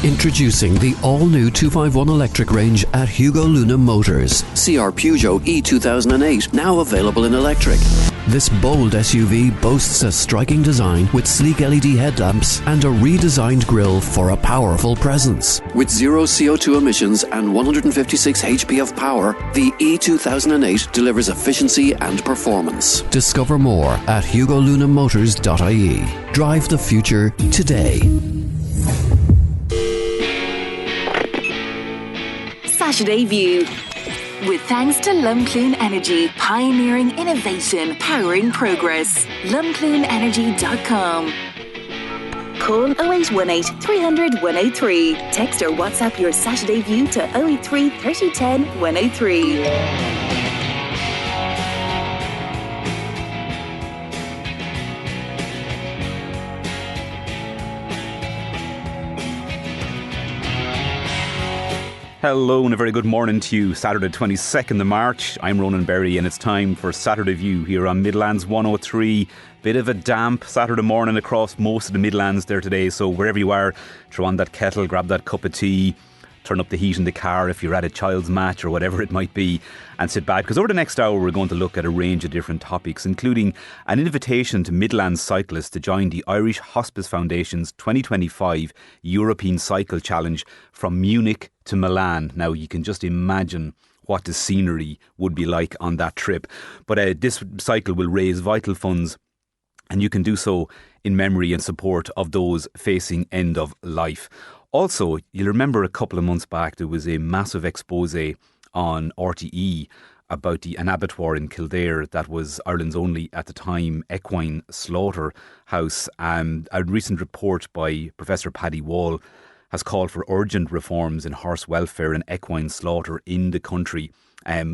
Introducing the all-new 251 electric range at Hugo Luna Motors. See our Peugeot E2008, now available in electric. This bold SUV boasts a striking design with sleek LED headlamps and a redesigned grille for a powerful presence. With zero CO2 emissions and 156 HP of power, the E2008 delivers efficiency and performance. Discover more at hugolunamotors.ie. Drive the future today. Saturday View. With thanks to Lumcloon Energy, pioneering innovation, powering progress. LumcloonEnergy.com. Call 0818 300 103. Text or WhatsApp your Saturday View to 083 3010 103. Hello and a very good morning to you. Saturday 22nd of March. I'm Ronan Berry and it's time for Saturday View here on Midlands 103. Bit of a damp Saturday morning across most of the Midlands there today. So wherever you are, throw on that kettle, grab that cup of tea, turn up the heat in the car if you're at a child's match or whatever it might be, and sit back, because over the next hour we're going to look at a range of different topics, including an invitation to Midlands cyclists to join the Irish Hospice Foundation's 2025 European Cycle Challenge from Munich to Milan. Now you can just imagine what the scenery would be like on that trip. But this cycle will raise vital funds, and you can do so in memory and support of those facing end of life. Also, you'll remember a couple of months back there was a massive expose on RTE about an abattoir in Kildare that was Ireland's only, at the time, equine slaughterhouse. A recent report by Professor Paddy Wall has called for urgent reforms in horse welfare and equine slaughter in the country,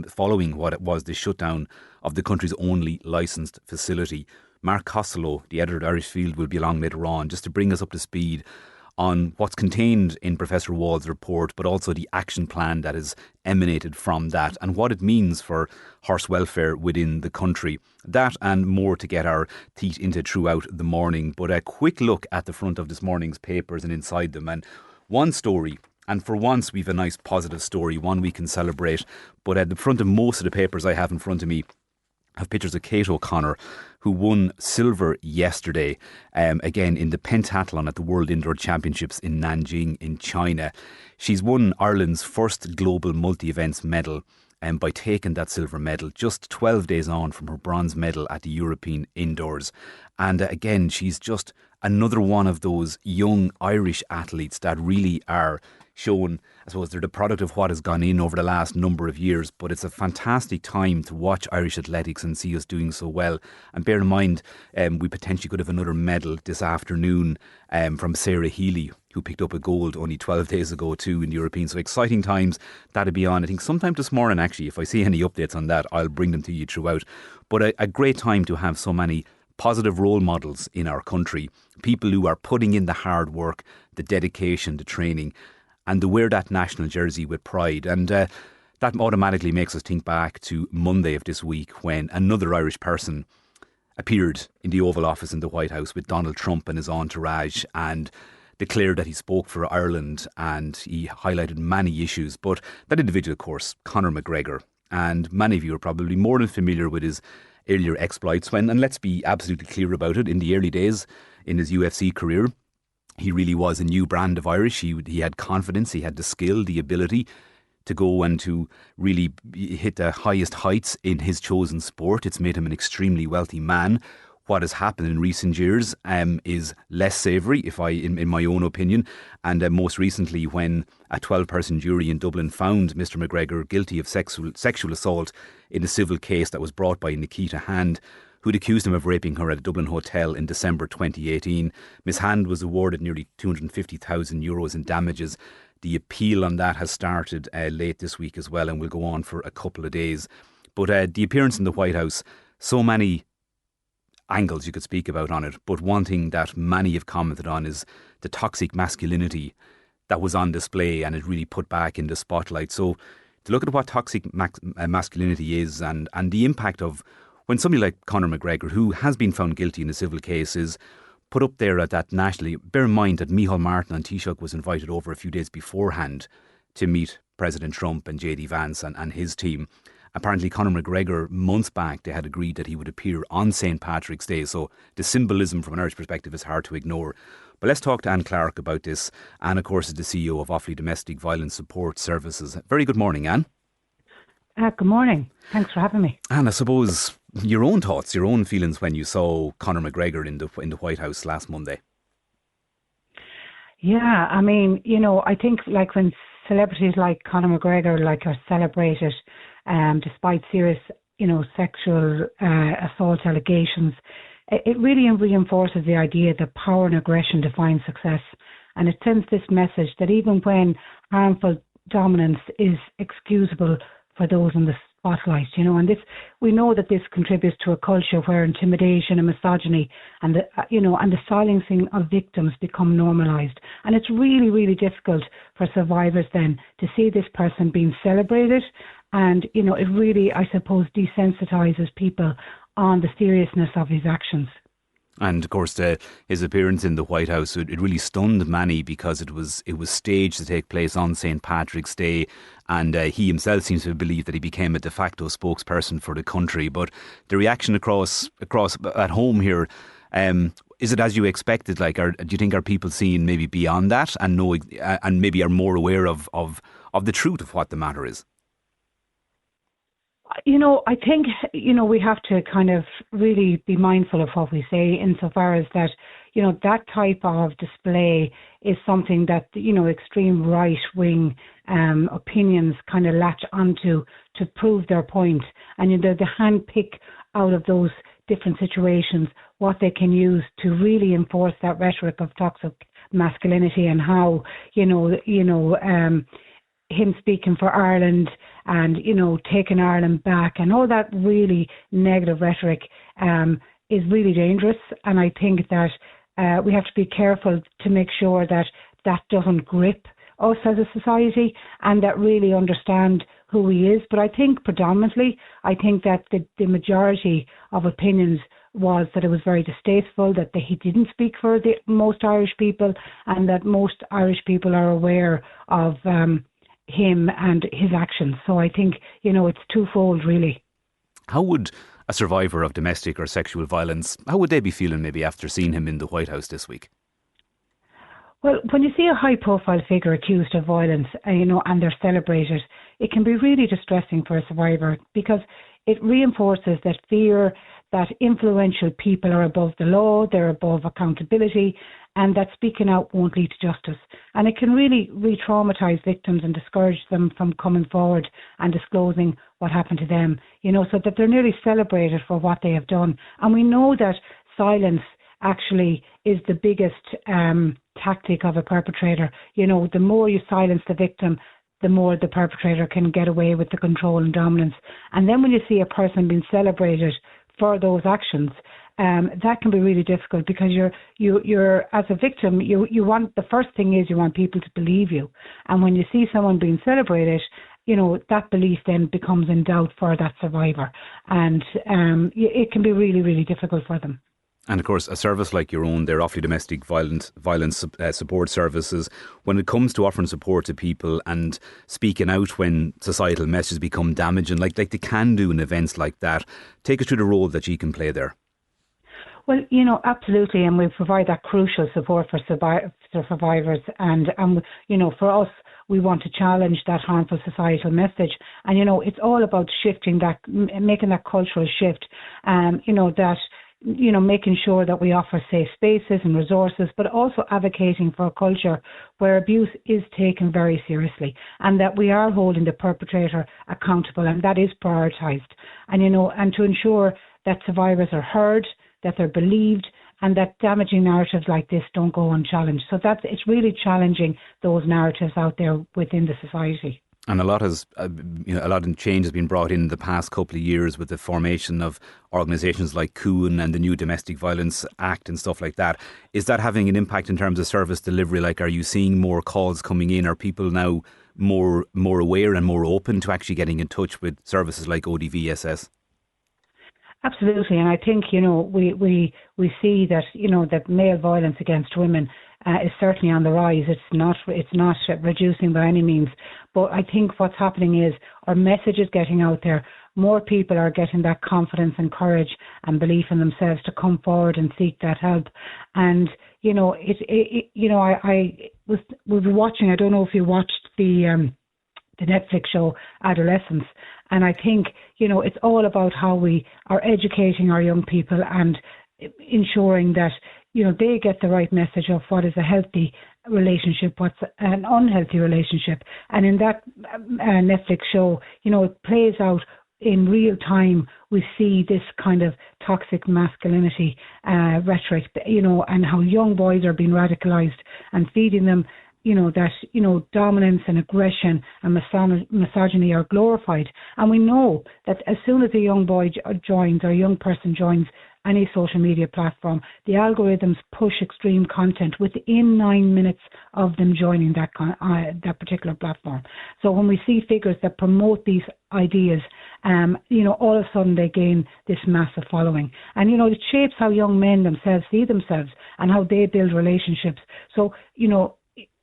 following what it was the shutdown of the country's only licensed facility. Mark Costello, the editor of Irish Field, will be along later on just to bring us up to speed on what's contained in Professor Wall's report, but also the action plan that is emanated from that and what it means for horse welfare within the country. That and more to get our teeth into throughout the morning. But a quick look at the front of this morning's papers and inside them. And one story, and for once we've a nice positive story, one we can celebrate. But at the front of most of the papers I have in front of me have pictures of Kate O'Connor, who won silver yesterday, again in the pentathlon at the World Indoor Championships in Nanjing in China. She's won Ireland's first global multi-events medal by taking that silver medal just 12 days on from her bronze medal at the European Indoors. And again, she's just another one of those young Irish athletes that really are shown, I suppose they're the product of what has gone in over the last number of years, but it's a fantastic time to watch Irish athletics and see us doing so well. And bear in mind, we potentially could have another medal this afternoon from Sarah Healy, who picked up a gold only 12 days ago too in the European. So exciting times. That'll be on, I think, sometime this morning actually. If I see any updates on that, I'll bring them to you throughout. But a great time to have so many positive role models in our country, people who are putting in the hard work, the dedication, the training, and to wear that national jersey with pride. And that automatically makes us think back to Monday of this week when another Irish person appeared in the Oval Office in the White House with Donald Trump and his entourage and declared that he spoke for Ireland, and he highlighted many issues. But that individual, of course, Conor McGregor. And many of you are probably more than familiar with his earlier exploits when, and let's be absolutely clear about it, in the early days in his UFC career, he really was a new brand of Irish. He had confidence, he had the skill, the ability to go and to really hit the highest heights in his chosen sport. It's made him an extremely wealthy man. What has happened in recent years is less savoury, in my own opinion. And most recently, when a 12-person jury in Dublin found Mr McGregor guilty of sexual assault in a civil case that was brought by Nikita Hand, who'd accused him of raping her at a Dublin hotel in December 2018. Ms Hand was awarded nearly €250,000 in damages. The appeal on that has started late this week as well and will go on for a couple of days. But the appearance in the White House, so many angles you could speak about on it, but one thing that many have commented on is the toxic masculinity that was on display, and it really put back in the spotlight. So to look at what toxic masculinity is and the impact of when somebody like Conor McGregor, who has been found guilty in a civil case, is put up there at that nationally. Bear in mind that Micheál Martin and Taoiseach was invited over a few days beforehand to meet President Trump and JD Vance and his team. Apparently Conor McGregor, months back, they had agreed that he would appear on St. Patrick's Day. So the symbolism from an Irish perspective is hard to ignore. But let's talk to Anne Clarke about this. Anne, of course, is the CEO of Offaly Domestic Violence Support Services. Very good morning, Anne. Good morning. Thanks for having me. And I suppose your own thoughts, your own feelings when you saw Conor McGregor in the White House last Monday. Yeah, I mean, I think like when celebrities like Conor McGregor are celebrated, despite serious, sexual assault allegations, it really reinforces the idea that power and aggression define success. And it sends this message that even when harmful dominance is excusable for those in the spotlight, and this, we know that this contributes to a culture where intimidation and misogyny and the silencing of victims become normalised. And it's really, really difficult for survivors then to see this person being celebrated. And, it really, I suppose, desensitises people on the seriousness of his actions. And of course, his appearance in the White House, it really stunned many because it was staged to take place on St. Patrick's Day, and he himself seems to believe that he became a de facto spokesperson for the country. But the reaction across at home here, is it as you expected? Do you think are people seeing maybe beyond that and know and maybe are more aware of the truth of what the matter is? I think, we have to kind of really be mindful of what we say insofar as that, that type of display is something that, extreme right-wing opinions kind of latch onto to prove their point. And they handpick out of those different situations what they can use to really enforce that rhetoric of toxic masculinity and how, him speaking for Ireland and, taking Ireland back and all that really negative rhetoric is really dangerous. And I think that we have to be careful to make sure that that doesn't grip us as a society and that really understand who he is. But I think predominantly, that the majority of opinions was that it was very distasteful, that he didn't speak for the most Irish people and that most Irish people are aware of him and his actions. So I think, it's twofold really. How would a survivor of domestic or sexual violence, how would they be feeling maybe after seeing him in the White House this week? Well, when you see a high profile figure accused of violence, and they're celebrated, it can be really distressing for a survivor because it reinforces that fear that influential people are above the law, they're above accountability, and that speaking out won't lead to justice. And it can really re-traumatise victims and discourage them from coming forward and disclosing what happened to them, so that they're nearly celebrated for what they have done. And we know that silence actually is the biggest tactic of a perpetrator. The more you silence the victim, the more the perpetrator can get away with the control and dominance. And then when you see a person being celebrated for those actions, that can be really difficult because you're as a victim, you want, the first thing is you want people to believe you. And when you see someone being celebrated, that belief then becomes in doubt for that survivor. And it can be really, really difficult for them. And of course, a service like your own, they're Offaly Domestic Violence Support Services. When it comes to offering support to people and speaking out when societal messages become damaging, like they can do in events like that, take us through the role that you can play there. Well, absolutely. And we provide that crucial support for survivors. And, for us, we want to challenge that harmful societal message. And, it's all about shifting that, making that cultural shift, making sure that we offer safe spaces and resources, but also advocating for a culture where abuse is taken very seriously and that we are holding the perpetrator accountable, and that is prioritised. And, and to ensure that survivors are heard, that they're believed, and that damaging narratives like this don't go unchallenged. So it's really challenging those narratives out there within the society. And a lot of change has been brought in the past couple of years with the formation of organisations like CUAN and the new Domestic Violence Act and stuff like that. Is that having an impact in terms of service delivery? Like, are you seeing more calls coming in? Are people now more aware and more open to actually getting in touch with services like ODVSS? Absolutely, and I think we see that that male violence against women is certainly on the rise. It's not reducing by any means, but I think what's happening is our message is getting out there. More people are getting that confidence and courage and belief in themselves to come forward and seek that help. And I was watching. I don't know if you watched the Netflix show Adolescence. And I think, it's all about how we are educating our young people and ensuring that, they get the right message of what is a healthy relationship, what's an unhealthy relationship. And in that Netflix show, it plays out in real time. We see this kind of toxic masculinity rhetoric, and how young boys are being radicalized and feeding them that dominance and aggression and misogyny are glorified. And we know that as soon as a young boy joins or a young person joins any social media platform, the algorithms push extreme content within 9 minutes of them joining that particular platform. So when we see figures that promote these ideas, all of a sudden they gain this massive following. And, it shapes how young men themselves see themselves and how they build relationships. So,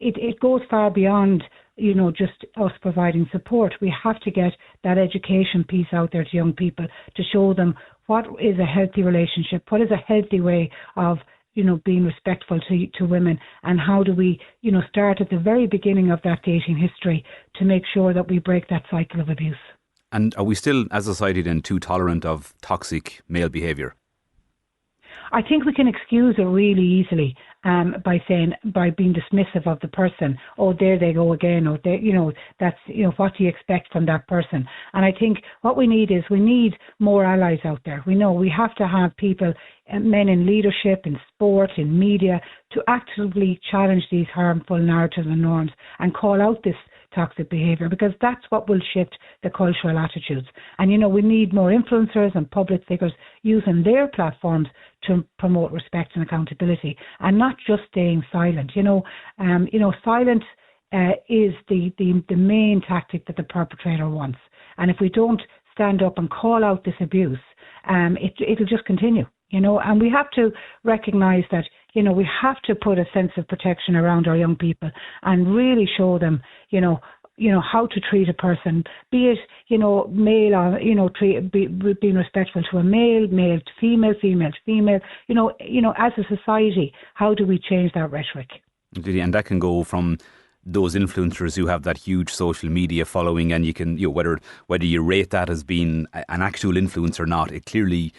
it goes far beyond, just us providing support. We have to get that education piece out there to young people to show them what is a healthy relationship, what is a healthy way of, being respectful to women, and how do we, start at the very beginning of that dating history to make sure that we break that cycle of abuse. And are we still, as a society, then too tolerant of toxic male behaviour? I think we can excuse it really easily by being dismissive of the person. Oh, there they go again. Or that's what do you expect from that person? And I think what we need more allies out there. We know we have to have people, men in leadership, in sport, in media, to actively challenge these harmful narratives and norms and call out this toxic behaviour, because that's what will shift the cultural attitudes. And we need more influencers and public figures using their platforms to promote respect and accountability, and not just staying silent. Silent is the main tactic that the perpetrator wants. And if we don't stand up and call out this abuse, it'll just continue. And we have to recognise that, we have to put a sense of protection around our young people and really show them, how to treat a person, be it, male or, being respectful to a male to female, female to female, as a society, how do we change that rhetoric? And that can go from those influencers who have that huge social media following, and you can, whether you rate that as being an actual influence or not, it clearly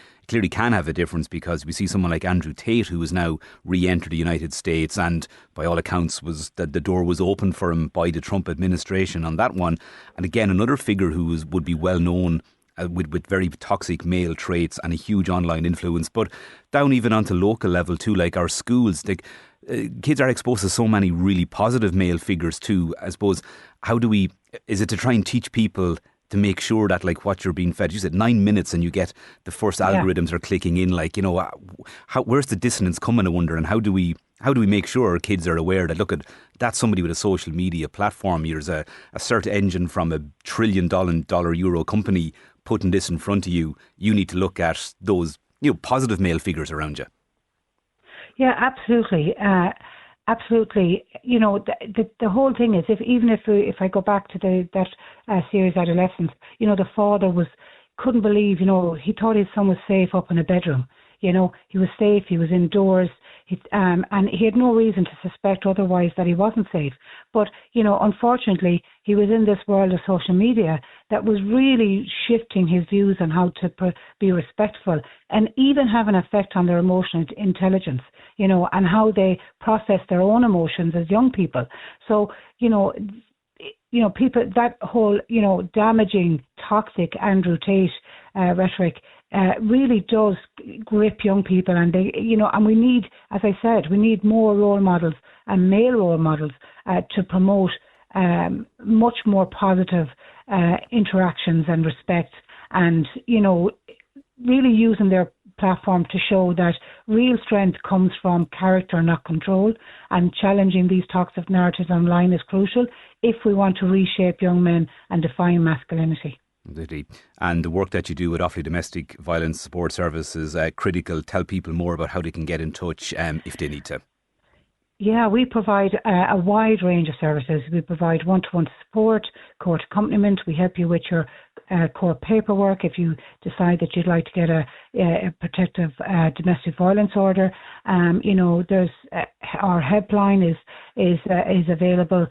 can have a difference, because we see someone like Andrew Tate, who has now re-entered the United States, and by all accounts was that the door was open for him by the Trump administration on that one. And again, another figure who would be well known with very toxic male traits and a huge online influence, but down even onto local level too, like our schools. Kids are exposed to so many really positive male figures too. I suppose, is it to try and teach people to make sure that, like, what you're being fed, you said 9 minutes and you get the first algorithms are clicking in, where's the dissonance coming, I wonder, and how do we make sure our kids are aware that, look, that's somebody with a social media platform, there's a search engine from $1 trillion euro company putting this in front of you, you need to look at those, positive male figures around you. Yeah, absolutely. Absolutely. The whole thing is, if I go back to that series Adolescence, the father couldn't believe, he thought his son was safe up in a bedroom. He was safe, he was indoors, and he had no reason to suspect otherwise that he wasn't safe. But, unfortunately, he was in this world of social media that was really shifting his views on how to be respectful, and even have an effect on their emotional intelligence, and how they process their own emotions as young people. So, people, that whole, damaging, toxic Andrew Tate rhetoric really does grip young people, and they, and we need, as I said, we need more role models and male role models to promote much more positive interactions and respect, and really using their platform to show that real strength comes from character, not control, and challenging these toxic narratives online is crucial if we want to reshape young men and define masculinity. Absolutely. And the work that you do with Offaly Domestic Violence Support Service is critical. Tell people more about how they can get in touch if they need to. Yeah, we provide a wide range of services. We provide one-to-one support, court accompaniment. We help you with your court paperwork if you decide that you'd like to get a protective domestic violence order. There's our helpline is available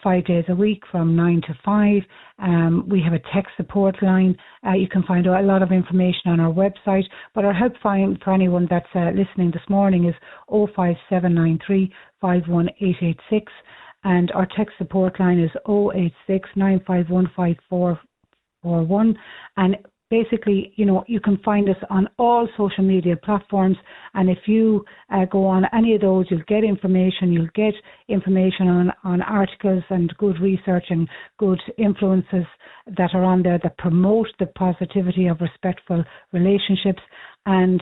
5 days a week from 9 to 5. We have a tech support line. You can find a lot of information on our website. But our helpline for anyone that's listening this morning is 05793 51886. And our tech support line is 086 951 5441. And basically, you can find us on all social media platforms. And if you go on any of those, you'll get information. You'll get information on articles and good research and good influences that are on there that promote the positivity of respectful relationships. And,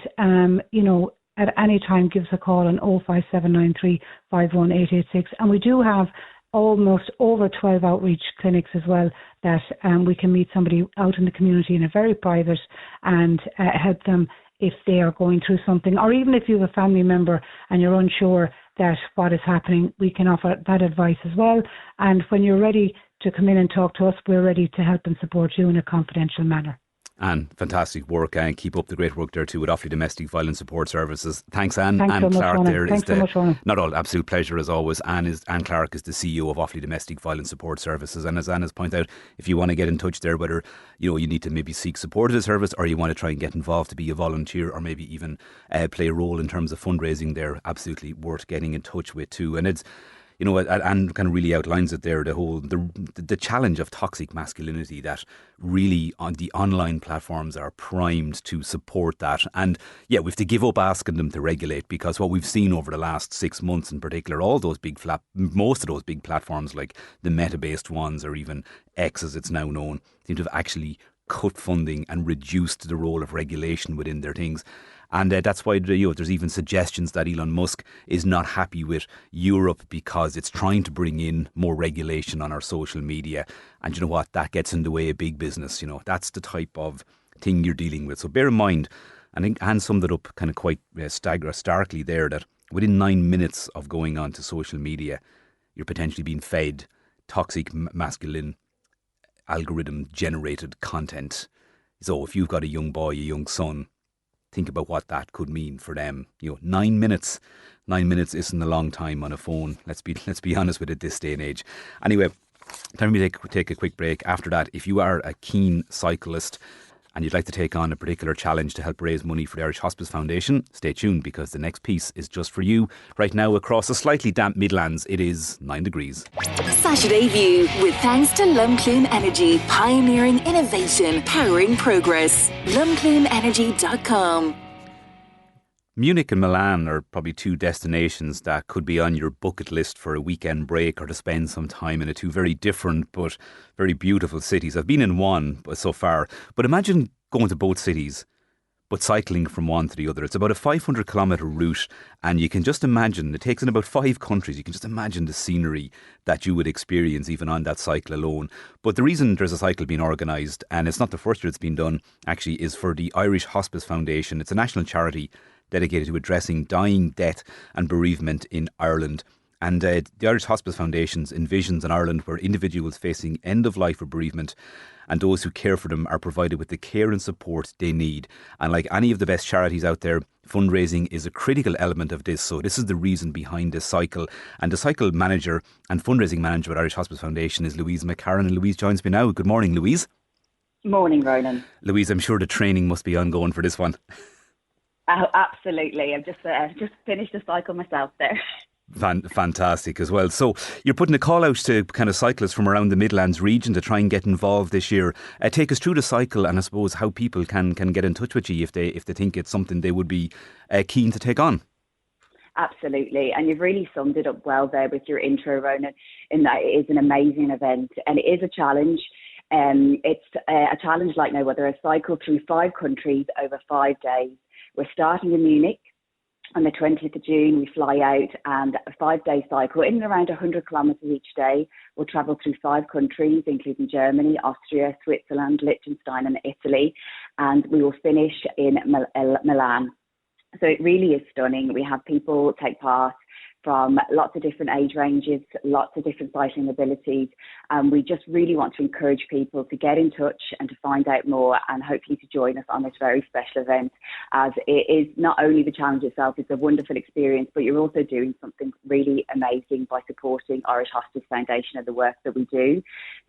at any time, give us a call on 05793 51886. And we do have almost over 12 outreach clinics as well that we can meet somebody out in the community in a very private and help them if they are going through something, or even if you have a family member and you're unsure that what is happening, we can offer that advice as well. And when you're ready to come in and talk to us, we're ready to help and support you in a confidential manner. Anne, fantastic work, and keep up the great work there too with Offaly Domestic Violence Support Services. Thanks, Anne. Thanks Anne so much, Clarke Ronan. there Thanks is so much, Ronan. not all absolute pleasure as always. Anne Clarke is the CEO of Offaly Domestic Violence Support Services, and as Anne has pointed out, if you want to get in touch there, whether you need to maybe seek support of the service or you want to try and get involved to be a volunteer or maybe even play a role in terms of fundraising, they're absolutely worth getting in touch with too. And it's and kind of really outlines it there, the challenge of toxic masculinity that really on the online platforms are primed to support that. And yeah, we have to give up asking them to regulate, because what we've seen over the last 6 months in particular, most of those big platforms like the meta-based ones, or even X as it's now known, seem to have actually cut funding and reduced the role of regulation within their things. And that's why there's even suggestions that Elon Musk is not happy with Europe because it's trying to bring in more regulation on our social media. And you know what? That gets in the way of big business. That's the type of thing you're dealing with. So bear in mind, I think Anne summed it up kind of quite starkly there, that within 9 minutes of going on to social media, you're potentially being fed toxic masculine algorithm generated content. So if you've got a young boy, a young son, think about what that could mean for them. 9 minutes. 9 minutes isn't a long time on a phone. Let's be honest with it this day and age. Anyway, time to take a quick break. After that, if you are a keen cyclist and you'd like to take on a particular challenge to help raise money for the Irish Hospice Foundation, stay tuned, because the next piece is just for you. Right now, across a slightly damp Midlands, it is 9 degrees. Saturday View, with thanks to Lumclume Energy, pioneering innovation, powering progress. LumclumeEnergy.com. Munich and Milan are probably two destinations that could be on your bucket list for a weekend break or to spend some time in. Two very different but very beautiful cities. I've been in one so far, but imagine going to both cities but cycling from one to the other. It's about a 500 kilometre route, and you can just imagine, it takes in about 5 countries, you can just imagine the scenery that you would experience even on that cycle alone. But the reason there's a cycle being organised, and it's not the first year it's been done actually, is for the Irish Hospice Foundation. It's a national charity dedicated to addressing dying, death and bereavement in Ireland. And the Irish Hospice Foundation envisions an Ireland where individuals facing end-of-life or bereavement and those who care for them are provided with the care and support they need. And like any of the best charities out there, fundraising is a critical element of this. So this is the reason behind this cycle. And the cycle manager and fundraising manager at Irish Hospice Foundation is Louise McCarron. And Louise joins me now. Good morning, Louise. Morning, Ronan. Louise, I'm sure the training must be ongoing for this one. Oh, absolutely. I've just finished the cycle myself there. Fantastic as well. So you're putting a call out to kind of cyclists from around the Midlands region to try and get involved this year. Take us through the cycle, and I suppose how people can get in touch with you if they think it's something they would be keen to take on. Absolutely. And you've really summed it up well there with your intro, Ronan, in that it is an amazing event and it is a challenge. It's a challenge like no other, a cycle through 5 countries over 5 days. We're starting in Munich. On the 20th of June, we fly out, and a 5-day cycle in and around 100 kilometres each day. We'll travel through 5 countries, including Germany, Austria, Switzerland, Liechtenstein and Italy. And we will finish in Milan. So it really is stunning. We have people take part from lots of different age ranges, lots of different cycling abilities. And we just really want to encourage people to get in touch and to find out more, and hopefully to join us on this very special event, as it is not only the challenge itself, it's a wonderful experience, but you're also doing something really amazing by supporting Irish Hospice Foundation and the work that we do.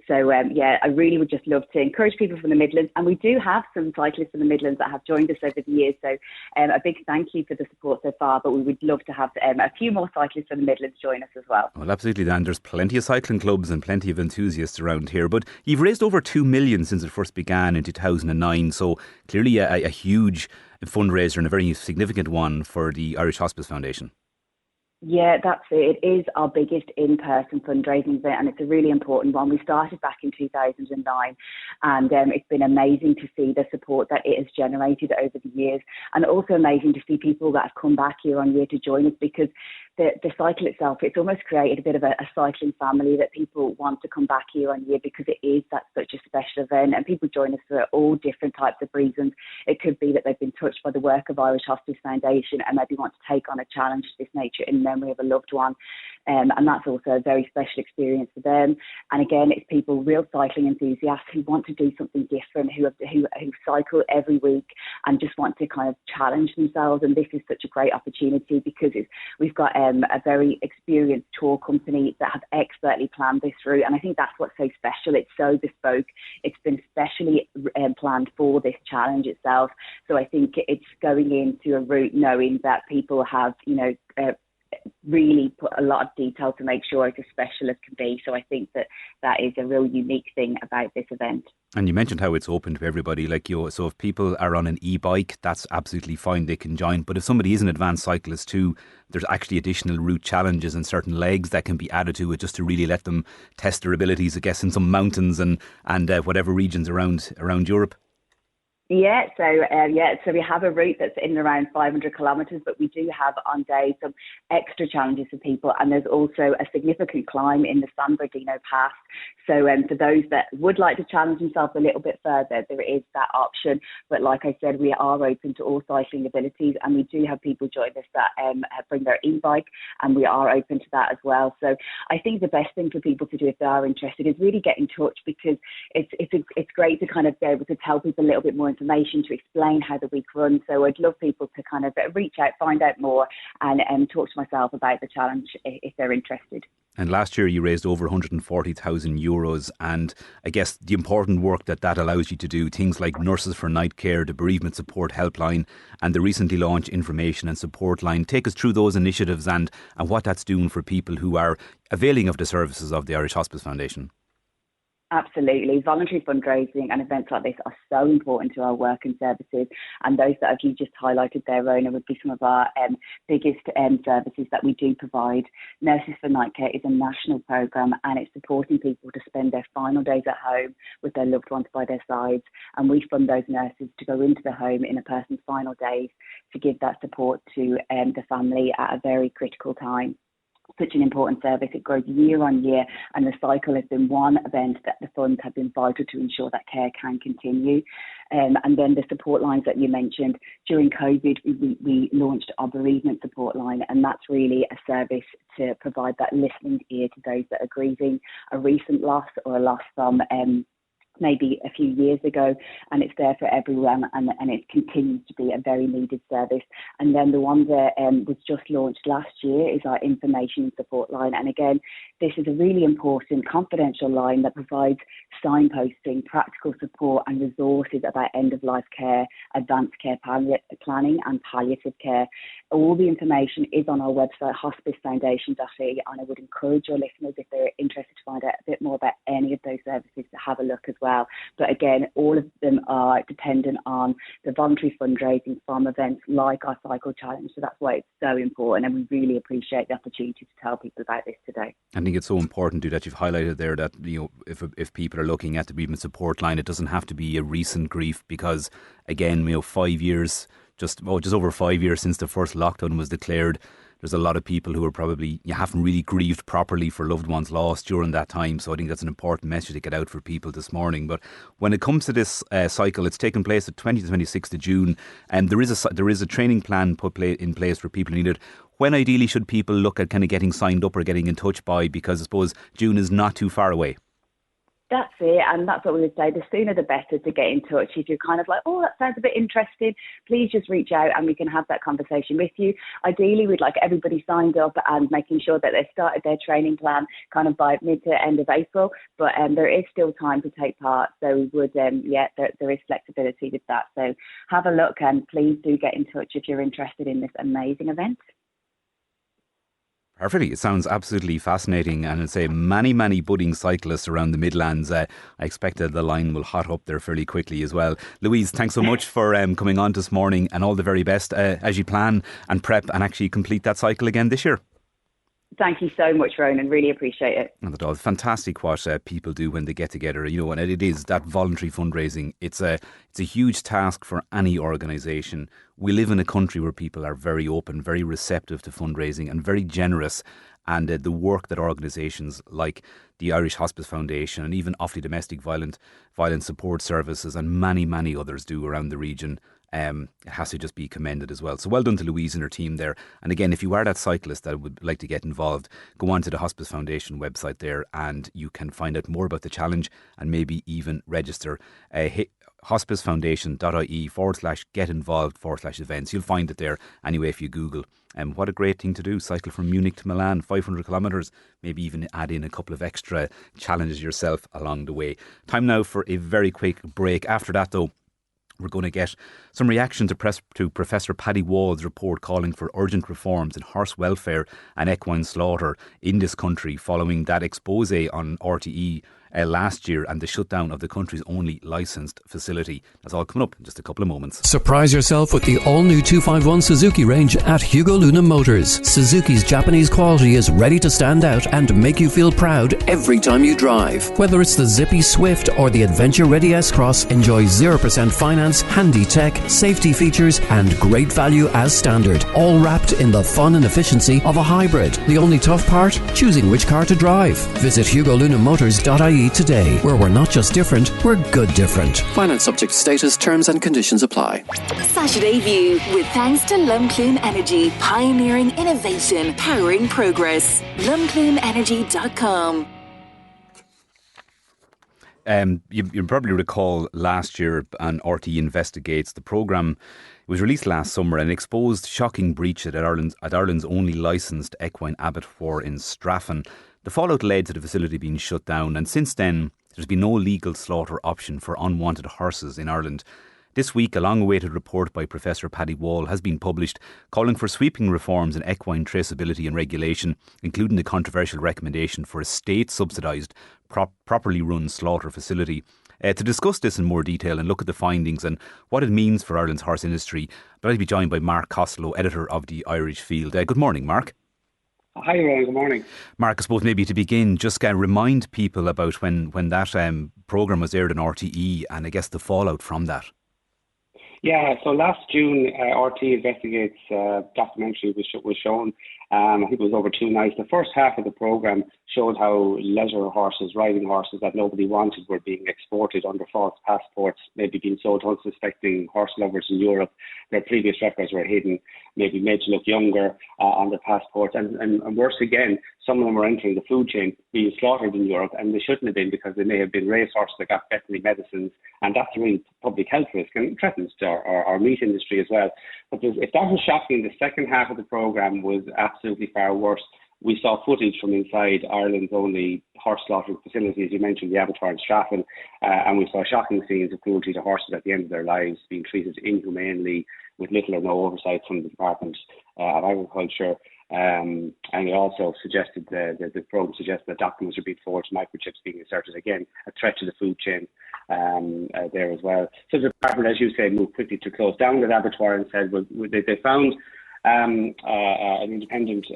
So I really would just love to encourage people from the Midlands, and we do have some cyclists from the Midlands that have joined us over the years. So a big thank you for the support so far, but we would love to have a few more cyclists from the Midlands join us as well. Well, absolutely, Dan. There's plenty of cycling clubs and plenty of enthusiasts around here. But you've raised over 2 million since it first began in 2009. So clearly a huge fundraiser and a very significant one for the Irish Hospice Foundation. Yeah, that's it. It is our biggest in-person fundraising event, and it's a really important one. We started back in 2009, and it's been amazing to see the support that it has generated over the years, and also amazing to see people that have come back year on year to join us, because the cycle itself, it's almost created a bit of a cycling family that people want to come back year on year, because it is such a special event, and people join us for all different types of reasons. It could be that they've been touched by the work of Irish Hospice Foundation and maybe want to take on a challenge of this nature in memory of a loved one. And that's also a very special experience for them. And again, it's people, real cycling enthusiasts who want to do something different, who cycle every week and just want to kind of challenge themselves. And this is such a great opportunity, because we've got a very experienced tour company that have expertly planned this route. And I think that's what's so special. It's so bespoke. It's been specially planned for this challenge itself. So I think it's going into a route knowing that people have, really put a lot of detail to make sure it's as special as can be. So I think that is a real unique thing about this event. And you mentioned how it's open to everybody, so if people are on an e-bike, that's absolutely fine, they can join. But if somebody is an advanced cyclist too, there's actually additional route challenges and certain legs that can be added to it, just to really let them test their abilities, I guess, in some mountains and whatever regions around Europe. Yeah, so we have a route that's in and around 500 kilometres, but we do have on days some extra challenges for people, and there's also a significant climb in the San Bernardino Pass. So for those that would like to challenge themselves a little bit further, there is that option. But like I said, we are open to all cycling abilities, and we do have people join us that bring their e-bike, and we are open to that as well. So I think the best thing for people to do if they are interested is really get in touch, because it's great to kind of be able to tell people a little bit more information, to explain how the week runs. So I'd love people to kind of reach out, find out more, and talk to myself about the challenge if they're interested. And last year you raised over 140,000 euros, and I guess the important work that allows you to do, things like Nurses for Night Care, the Bereavement Support Helpline, and the recently launched Information and Support Line. Take us through those initiatives and what that's doing for people who are availing of the services of the Irish Hospice Foundation. Absolutely. Voluntary fundraising and events like this are so important to our work and services. And those that you just highlighted there, Rona, would be some of our biggest services that we do provide. Nurses for Night Care is a national programme, and it's supporting people to spend their final days at home with their loved ones by their sides. And we fund those nurses to go into the home in a person's final days to give that support to the family at a very critical time. Such an important service. It grows year on year, and the cycle has been one event that the funds have been vital to ensure that care can continue. And then the support lines that you mentioned, during COVID, we launched our bereavement support line, and that's really a service to provide that listening ear to those that are grieving a recent loss or a loss from maybe a few years ago, and it's there for everyone, and it continues to be a very needed service. And then the one that was just launched last year is our information and support line, and again, this is a really important confidential line that provides signposting, practical support and resources about end-of-life care, advanced care planning and palliative care. All the information is on our website, hospicefoundation.ie, and I would encourage your listeners, if they're interested, to find out a bit more about any of those services, to have a look as well. But again, all of them are dependent on the voluntary fundraising from events like our Cycle Challenge. So that's why it's so important, and we really appreciate the opportunity to tell people about this today. I think it's so important too that you've highlighted there that, if people are looking at the bereavement support line, it doesn't have to be a recent grief, because again, 5 years just over 5 years since the first lockdown was declared. There's a lot of people who are probably haven't really grieved properly for loved ones lost during that time. So I think that's an important message to get out for people this morning. But when it comes to this cycle, it's taking place at 20 to 26th of June, and there is a training plan put in place for people who need it. When ideally should people look at kind of getting signed up or getting in touch by? Because I suppose June is not too far away. That's it, and that's what we would say. The sooner the better to get in touch. If you're kind of like, oh, that sounds a bit interesting, please just reach out and we can have that conversation with you. Ideally, we'd like everybody signed up and making sure that they started their training plan kind of by mid to end of April. But there is still time to take part. So we would, there is flexibility with that. So have a look and please do get in touch if you're interested in this amazing event. Perfectly. It sounds absolutely fascinating, and I'd say many budding cyclists around the Midlands. I expect that the line will hot up there fairly quickly as well. Louise, thanks so much for coming on this morning, and all the very best as you plan and prep and actually complete that cycle again this year. Thank you so much, Ronan. Really appreciate it. Not at all. It's fantastic what people do when they get together. And it is that voluntary fundraising. It's a huge task for any organisation. We live in a country where people are very open, very receptive to fundraising and very generous. And the work that organisations like the Irish Hospice Foundation and even Offaly Domestic Violence Support Services and many others do around the region, it has to just be commended as well. So well done to Louise and her team there. And again, if you are that cyclist that would like to get involved, go on to the Hospice Foundation website there and you can find out more about the challenge and maybe even register. hospicefoundation.ie/get-involved/events. You'll find it there anyway if you Google. What a great thing to do. Cycle from Munich to Milan, 500 kilometres. Maybe even add in a couple of extra challenges yourself along the way. Time now for a very quick break. After that though, we're going to get some reaction to Professor Paddy Wall's report calling for urgent reforms in horse welfare and equine slaughter in this country following that expose on RTE last year and the shutdown of the country's only licensed facility. That's all coming up in just a couple of moments. Surprise yourself with the all-new 251 Suzuki range at Hugo Luna Motors. Suzuki's Japanese quality is ready to stand out and make you feel proud every time you drive. Whether it's the zippy Swift or the adventure-ready S-Cross, enjoy 0% finance, handy tech, safety features and great value as standard. All wrapped in the fun and efficiency of a hybrid. The only tough part? Choosing which car to drive. Visit HugoLunaMotors.ie today, where we're not just different, we're good different. Finance subject to status, terms and conditions apply. Saturday View, with thanks to Lumclume Energy, pioneering innovation, powering progress. LumclumeEnergy.com. You probably recall last year on RTE Investigates, the programme was released last summer and exposed shocking breach at Ireland's only licensed equine abattoir in Straffan. The fallout led to the facility being shut down, and since then there's been no legal slaughter option for unwanted horses in Ireland. This week, a long-awaited report by Professor Paddy Wall has been published calling for sweeping reforms in equine traceability and regulation, including the controversial recommendation for a state-subsidised, properly run slaughter facility. To discuss this in more detail and look at the findings and what it means for Ireland's horse industry, I'd be joined by Mark Costello, editor of the Irish Field. Good morning, Mark. Hi, Roy. Good morning. Mark, I suppose maybe to begin, just remind people about when that programme was aired on RTE and I guess the fallout from that. Yeah, so last June, RTE Investigates documentary was shown. I think it was over 2 nights. The first half of the programme showed how leisure horses, riding horses that nobody wanted were being exported under false passports, maybe being sold to unsuspecting horse lovers in Europe. Their previous records were hidden, maybe made to look younger on their passports. And worse again, some of them were entering the food chain, being slaughtered in Europe, and they shouldn't have been because they may have been race horses that got veterinary medicines, and that's a real public health risk and threatens our meat industry as well. But if that was shocking, the second half of the programme was absolutely far worse. We saw footage from inside Ireland's only horse slaughtering facilities. You mentioned the abattoir in Straffan, and we saw shocking scenes of cruelty to horses at the end of their lives, being treated inhumanely with little or no oversight from the Department of Agriculture. And it also suggested, the programme suggested that documents are being forged, microchips being inserted, again, a threat to the food chain there as well. So the Department, as you say, moved quickly to close down that abattoir and said they found an independent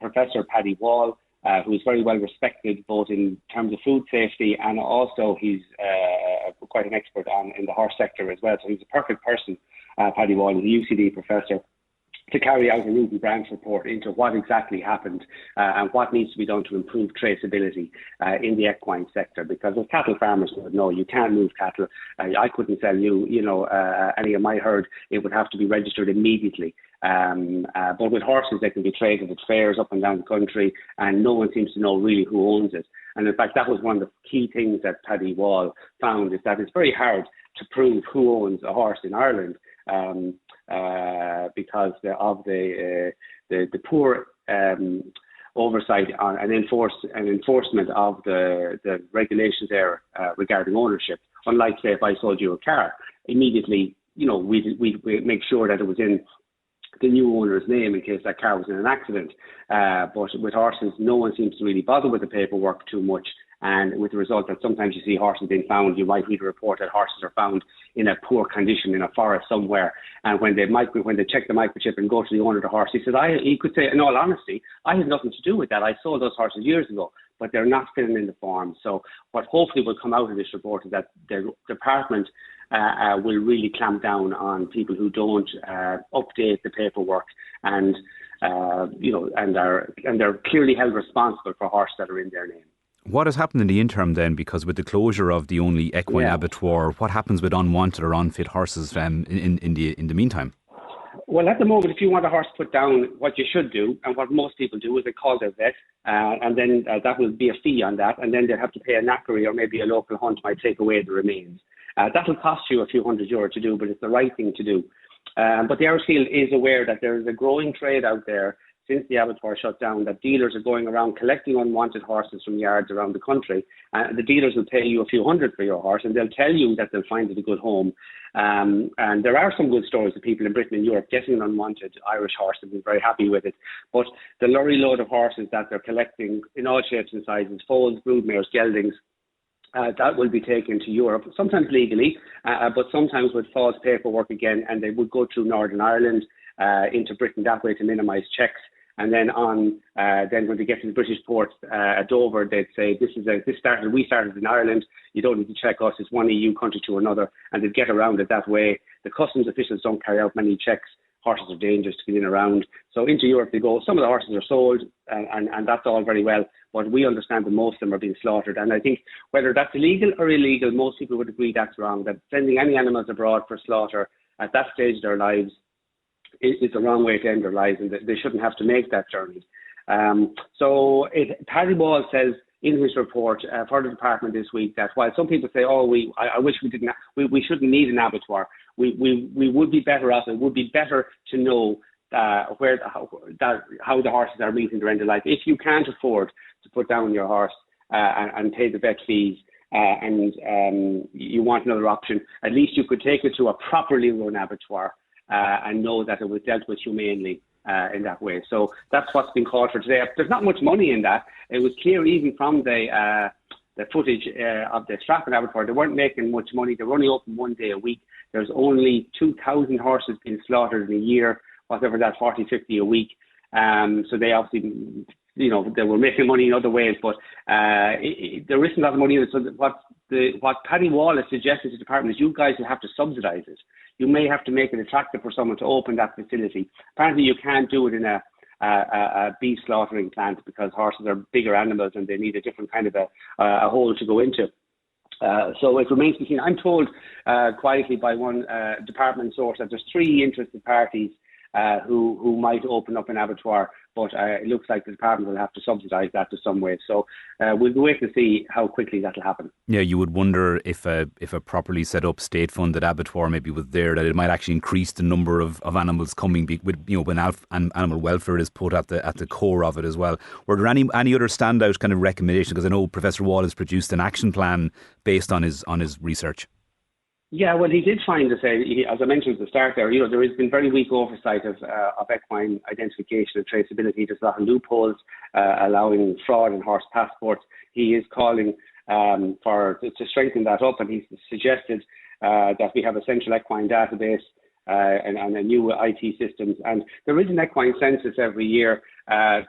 Professor Paddy Wall, who is very well respected both in terms of food safety and also he's quite an expert in the horse sector as well. So he's a perfect person Paddy Wall is a UCD professor, to carry out a root and branch report into what exactly happened and what needs to be done to improve traceability in the equine sector. Because as cattle farmers would know, you can't move cattle. I couldn't sell you, any of my herd. It would have to be registered immediately. But with horses, they can be traded at fairs up and down the country, and no one seems to know really who owns it. And in fact, that was one of the key things that Paddy Wall found, is that it's very hard to prove who owns a horse in Ireland. Because of the poor oversight on and enforcement of the regulations there regarding ownership. Unlike, say, if I sold you a car, immediately, we'd make sure that it was in the new owner's name in case that car was in an accident. But with horses, no one seems to really bother with the paperwork too much. And with the result that sometimes you see horses being found, you might read a report that horses are found in a poor condition in a forest somewhere. And when they check the microchip and go to the owner of the horse, he could say, in all honesty, I had nothing to do with that. I sold those horses years ago, but they're not filling in the form. So what hopefully will come out of this report is that the department will really clamp down on people who don't update the paperwork and they're clearly held responsible for horses that are in their name. What has happened in the interim then? Because with the closure of the only equine abattoir, what happens with unwanted or unfit horses in the meantime? Well, at the moment, if you want a horse put down, what you should do, and what most people do, is they call their vet, and then that will be a fee on that, and then they'll have to pay a knackery, or maybe a local hunt might take away the remains. That will cost you a few €100 to do, but it's the right thing to do. But the Irish Field is aware that there is a growing trade out there since the abattoir shut down, that dealers are going around collecting unwanted horses from yards around the country. The dealers will pay you a few hundred for your horse, and they'll tell you that they'll find it a good home. And there are some good stories of people in Britain and Europe getting an unwanted Irish horse and being very happy with it. But the lorry load of horses that they're collecting in all shapes and sizes, foals, broodmares, geldings, that will be taken to Europe, sometimes legally, but sometimes with false paperwork again, and they would go through Northern Ireland into Britain that way to minimise checks. And then then when they get to the British ports at Dover, they'd say, we started in Ireland, you don't need to check us, it's one EU country to another, and they'd get around it that way. The customs officials don't carry out many checks. Horses are dangerous to get in around. So into Europe they go. Some of the horses are sold, and that's all very well, but we understand that most of them are being slaughtered. And I think whether that's illegal or illegal, most people would agree that's wrong, that sending any animals abroad for slaughter at that stage of their lives is the wrong way to end their lives, and they shouldn't have to make that journey. Paddy Wall says in his report for the department this week that while some people say, I wish we didn't, we shouldn't need an abattoir, we would be better off. It would be better to know how the horses are meeting their end of life. If you can't afford to put down your horse and pay the vet fees, and you want another option, at least you could take it to a properly run abattoir and know that it was dealt with humanely in that way. So that's what's been called for today. There's not much money in that. It was clear even from the footage of the Strafford abattoir, they weren't making much money. They were only open one day a week. There's only 2,000 horses being slaughtered in a year, whatever that, 40, 50 a week. So they obviously, they were making money in other ways, but there isn't a lot of money in it. So what Paddy Wall has suggested to the department is you guys will have to subsidise it. You may have to make it attractive for someone to open that facility. Apparently you can't do it in a beef slaughtering plant because horses are bigger animals and they need a different kind of a hole to go into. So it remains to be seen. I'm told quietly by one department source that there's 3 interested parties who might open up an abattoir, but it looks like the department will have to subsidise that to some way. So we'll wait to see how quickly that'll happen. Yeah, you would wonder if a properly set up state-funded abattoir maybe was there, that it might actually increase the number of animals coming with when animal welfare is put at the core of it as well. Were there any other standout kind of recommendations? Because I know Professor Wall has produced an action plan based on his research. Yeah, well, he did find, as I mentioned at the start there, there has been very weak oversight of equine identification and traceability. There's a lot of loopholes allowing fraud in horse passports. He is calling to strengthen that up, and he's suggested that we have a central equine database and a new IT systems. And there is an equine census every year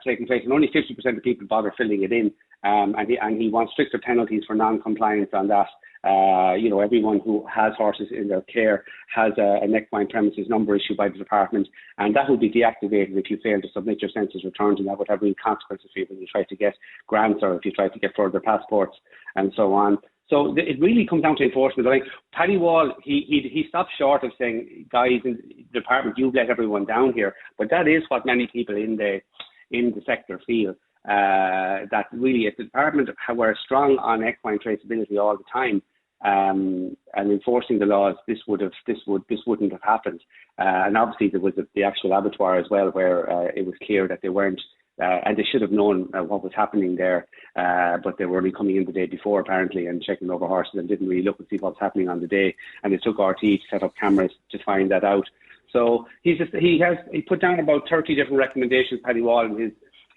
taking place, and only 50% of people bother filling it in. and he wants stricter penalties for non-compliance on that. Everyone who has horses in their care has an equine premises number issued by the department, and that will be deactivated if you fail to submit your census returns, and that would have real consequences for you when you try to get grants or if you try to get further passports and so on. So it really comes down to enforcement. I think Paddy Wall, he stopped short of saying, guys in the department, you've let everyone down here. But that is what many people in the sector feel. That really, if the department were strong on equine traceability all the time and enforcing the laws, this wouldn't have happened. And obviously there was the actual abattoir as well, where it was clear that they weren't. And they should have known what was happening there, but they were only coming in the day before apparently and checking over horses and didn't really look and see what was happening on the day. And it took RT to set up cameras to find that out. So he put down about 30 different recommendations, Paddy Wall, in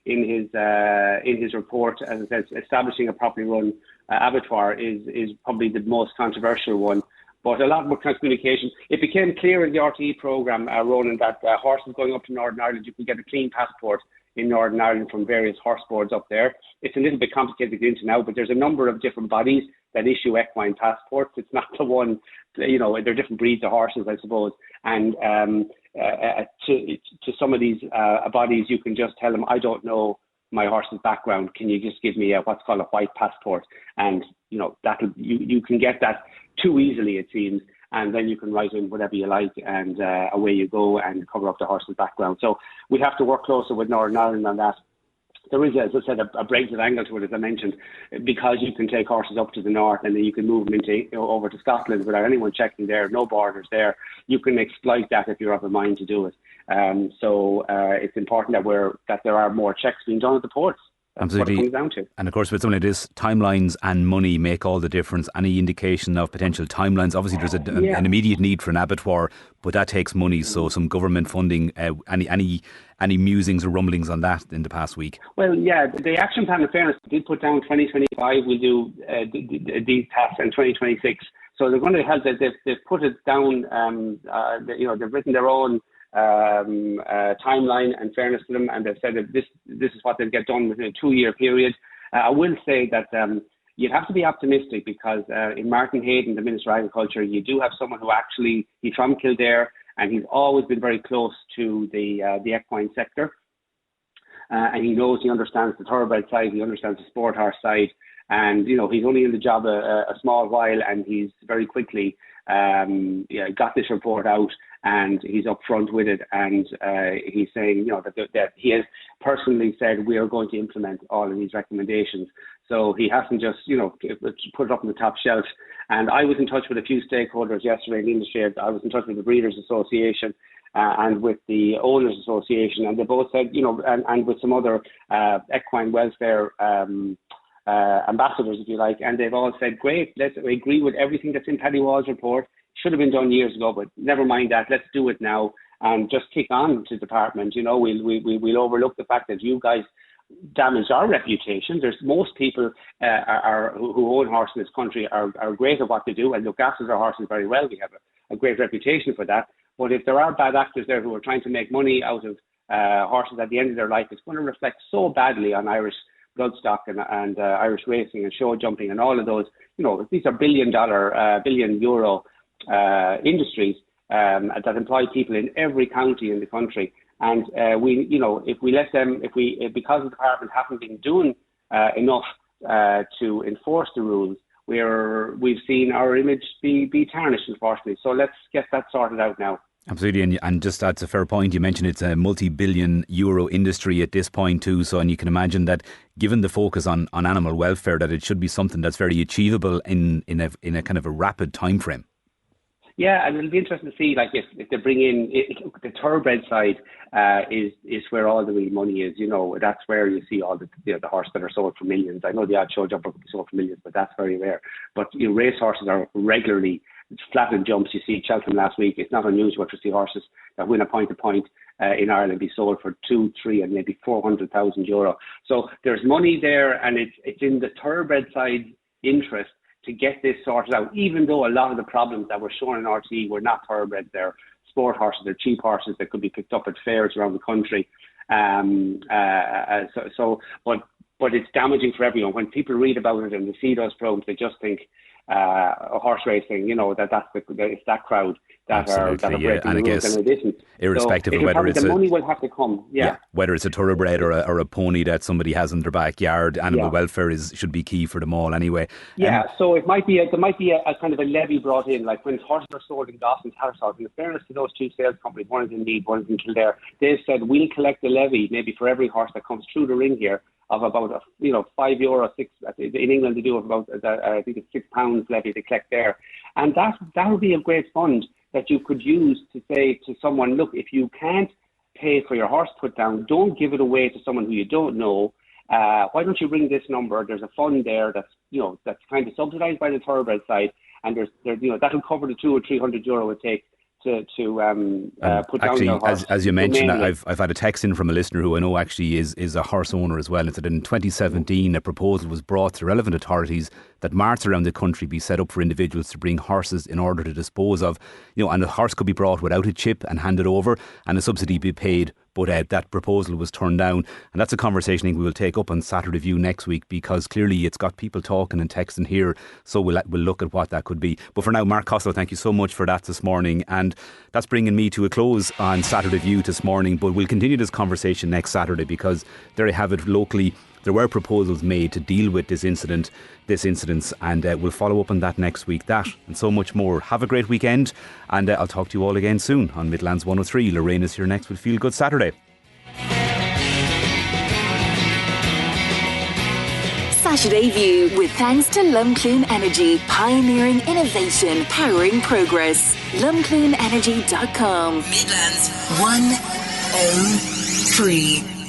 his report. As I said, establishing a properly run abattoir is probably the most controversial one. But a lot more communication. It became clear in the RTE programme, Ronan, that horses going up to Northern Ireland, you can get a clean passport in Northern Ireland from various horse boards up there. It's a little bit complicated to get into now, but there's a number of different bodies that issue equine passports. It's not the one, they're different breeds of horses, I suppose. And to some of these bodies, you can just tell them, I don't know my horse's background. Can you just give me what's called a white passport? And, you can get that too easily, it seems. And then you can write in whatever you like, and away you go and cover up the horse's background. So we have to work closer with Northern Ireland on that. There is, as I said, a Brexit angle to it, as I mentioned, because you can take horses up to the north and then you can move them over to Scotland without anyone checking there, no borders there. You can exploit that if you have a mind to do it. So it's important that there are more checks being done at the ports. Absolutely. What it comes down to. And of course, with something like this, timelines and money make all the difference. Any indication of potential timelines? Obviously, there's an immediate need for an abattoir, but that takes money. So some government funding. Any musings or rumblings on that in the past week? Well, yeah, the action plan, in fairness, did put down 2025. We'll do these tasks in 2026. So they're going to help. They've put it down. They've written their own timeline and fairness to them, and they've said that this is what they'll get done within a 2-year period. I will say that you'd have to be optimistic because in Martin Hayden, the Minister of Agriculture, you do have someone who he's from Kildare, and he's always been very close to the equine sector, and he understands the thoroughbred side, he understands the sport horse side, and he's only in the job a small while, and he's very quickly got this report out, and he's upfront with it, and he's saying, that he has personally said we are going to implement all of these recommendations. So he hasn't just, put it up on the top shelf. And I was in touch with a few stakeholders yesterday in the industry. I was in touch with the Breeders Association and with the Owners Association, and they both said, and with some other equine welfare ambassadors, if you like, and they've all said, great, let's agree with everything that's in Paddy Wall's report. Should have been done years ago, but never mind that. Let's do it now and just kick on to department. We'll overlook the fact that you guys damaged our reputation. There's most people who own horses in this country are great at what they do and look after their horses very well. We have a great reputation for that. But if there are bad actors there who are trying to make money out of horses at the end of their life, it's going to reflect so badly on Irish bloodstock and Irish racing and show jumping and all of those. These are billion euro industries that employ people in every county in the country, and if we let them, because the department haven't been doing enough to enforce the rules, we've seen our image be tarnished, unfortunately. So let's get that sorted out now. Absolutely, and just that's a fair point. You mentioned it's a multi-billion euro industry at this point too. So, and you can imagine that, given the focus on animal welfare, that it should be something that's very achievable in a kind of a rapid time frame. Yeah, and it'll be interesting to see, if they bring in the thoroughbred side is where all the real money is. That's where you see all the horses that are sold for millions. I know the odd show jumper could be sold for millions, but that's very rare. But race horses are regularly flattened jumps. You see Cheltenham last week. It's not unusual to see horses that win a point-to-point in Ireland be sold for 2, 3 and maybe 400,000 euro. So there's money there, and it's in the thoroughbred side interest to get this sorted out, even though a lot of the problems that were shown in RTE were not thoroughbreds. They're sport horses, they're cheap horses that could be picked up at fairs around the country. But but it's damaging for everyone. When people read about it and they see those programs, they just think horse racing, it's that crowd that are breaking the rules, and it isn't. Irrespective of whether it's the money will have to come. Yeah. Whether it's a thoroughbred or a pony that somebody has in their backyard, animal welfare should be key for them all anyway. Yeah, so there might be a kind of a levy brought in, like when horses are sold in Goss and Tattersall. In fairness to those two sales companies, one is in Meath, one is in Kildare, they've said we'll collect a levy maybe for every horse that comes through the ring here of about €5, $6. In England they do about I think it's £6 levy they collect there, and that would be a great fund that you could use to say to someone, look, if you can't pay for your horse put down, don't give it away to someone who you don't know. Why don't you ring this number? There's a fund there that's kind of subsidised by the thoroughbred side, and that'll cover the €200 or €300 it takes to put actually, down the horse. as you mentioned, I've had a text in from a listener who I know actually is a horse owner as well. It said in 2017 a proposal was brought to relevant authorities that marts around the country be set up for individuals to bring horses in order to dispose of, and a horse could be brought without a chip and handed over, and a subsidy be paid. But that proposal was turned down, and that's a conversation I think we will take up on Saturday View next week, because clearly it's got people talking and texting here, so we'll look at what that could be. But for now, Mark Costello, thank you so much for that this morning, and that's bringing me to a close on Saturday View this morning. But we'll continue this conversation next Saturday, because there you have it. Locally there were proposals made to deal with this incident, and we'll follow up on that next week. That and so much more. Have a great weekend, and I'll talk to you all again soon on Midlands 103. Lorraine is here next with Feel Good Saturday. Saturday View, with thanks to Lumcloon Energy, pioneering innovation, powering progress. lumcloonenergy.com. Midlands 103.